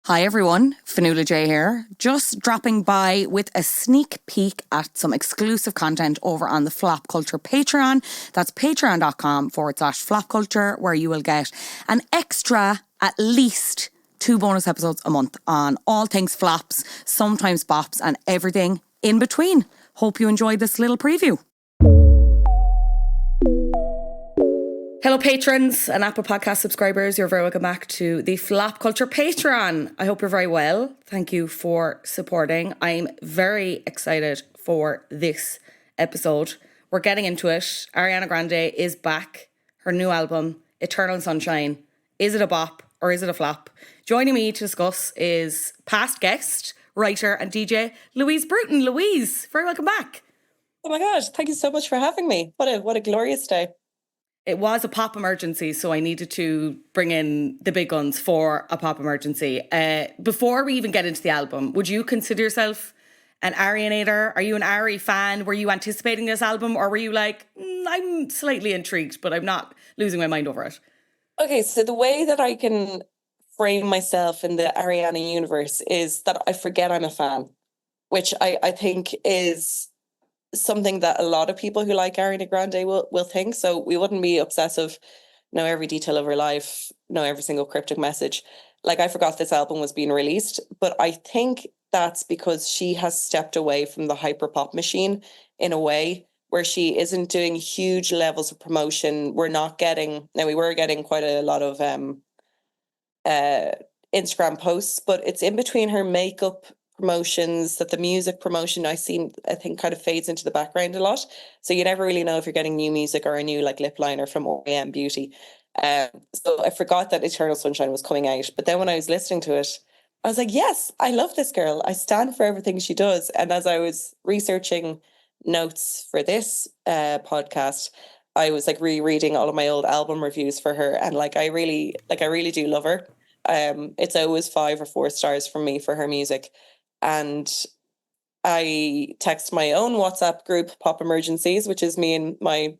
Hi everyone, Fionnuala J here, just dropping by with a sneak peek at some exclusive content over on the Flop Culture Patreon. That's patreon.com/flopculture, where you will get an extra, at least 2 bonus episodes a month on all things flops, sometimes bops, and everything in between. Hope you enjoyed this little preview. Hello patrons and Apple Podcast subscribers, you're very welcome back to the Flop Culture Patreon. I hope you're very well. Thank you for supporting. I'm very excited for this episode. We're getting into it. Ariana Grande is back. Her new album, Eternal Sunshine. Is it a bop or is it a flop? Joining me to discuss is past guest, writer and DJ Louise Bruton. Louise, very welcome back. Oh my God, thank you so much for having me. What a glorious day. It was a pop emergency, so I needed to bring in the big guns for a pop emergency. Before we even get into the album, would you consider yourself an Arianator? Are you an Ari fan? Were you anticipating this album, or were you like, I'm slightly intrigued, but I'm not losing my mind over it? Okay, so the way that I can frame myself in the Ariana universe is that I forget I'm a fan, which I think is something that a lot of people who like Ariana Grande will think. So we wouldn't be obsessive, know every detail of her life, know every single cryptic message. Like, I forgot this album was being released, but I think that's because she has stepped away from the hyperpop machine in a way where she isn't doing huge levels of promotion. We were getting quite a lot of Instagram posts, but it's in between her makeup promotions that the music promotion I think kind of fades into the background a lot. So you never really know if you're getting new music or a new like lip liner from OEM Beauty. So I forgot that Eternal Sunshine was coming out. But then when I was listening to it, I was like, yes, I love this girl. I stand for everything she does. And as I was researching notes for this podcast, I was like rereading all of my old album reviews for her. And I really do love her. It's always 5 or 4 stars from me for her music. And I text my own WhatsApp group, Pop Emergencies, which is me and my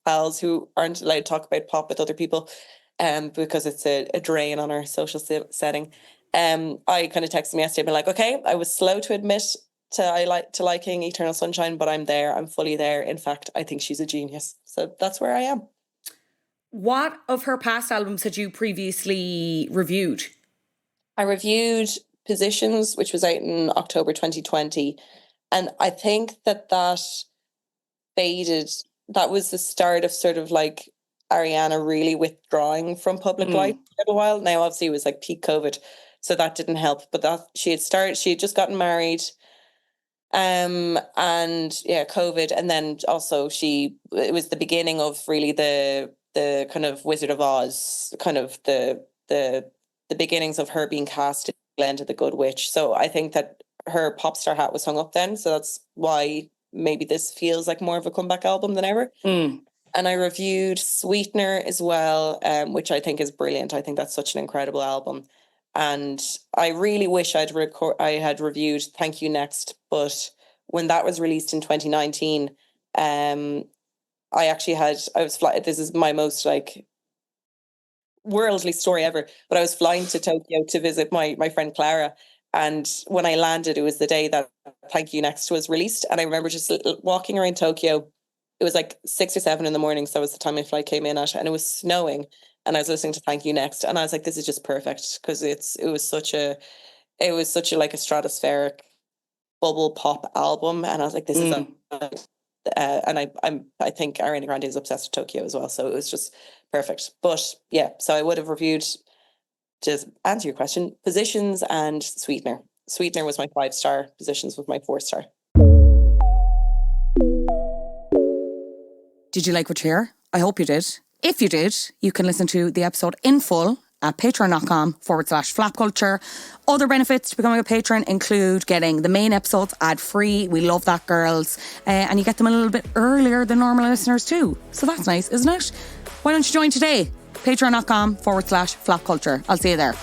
pals who aren't allowed to talk about pop with other people, because it's a drain on our social setting. I kind of texted me yesterday, being like, okay, I was slow to admit to liking Eternal Sunshine, but I'm there. I'm fully there. In fact, I think she's a genius. So that's where I am. What of her past albums had you previously reviewed? I reviewed Positions, which was out in October 2020. And I think that faded. That was the start of sort of like Ariana really withdrawing from public life for a while. Now, obviously, it was like peak COVID, so that didn't help. But she had just gotten married. And yeah, COVID. And then also it was the beginning of really the kind of Wizard of Oz, kind of the beginnings of her being cast in Glen to the Good Witch. So I think that her pop star hat was hung up then. So that's why maybe this feels like more of a comeback album than ever. And I reviewed Sweetener as well, which I think is brilliant. I think that's such an incredible album. And I really wish I had reviewed Thank You Next. But when that was released in 2019, I was flying. This is my most like worldly story ever, but I was flying to Tokyo to visit my friend Clara, and when I landed, it was the day that Thank You Next was released. And I remember just walking around Tokyo. It was like 6 or 7 in the morning, so that was the time my flight came in at, and it was snowing, and I was listening to Thank You Next, and I was like, this is just perfect, because it was such a like a stratospheric bubble pop album, and I was like, this is and I think Ariana Grande is obsessed with Tokyo as well, so it was just perfect. But yeah, so I would have reviewed, just answer your question, Positions and Sweetener. Sweetener was my 5-star, Positions was my 4-star. Did you like what you hear? I hope you did. If you did, you can listen to the episode in full at patreon.com/flopculture. Other benefits to becoming a patron include getting the main episodes ad-free. We love that, girls. And you get them a little bit earlier than normal listeners too. So that's nice, isn't it? Why don't you join today? Patreon.com/flopculture. I'll see you there.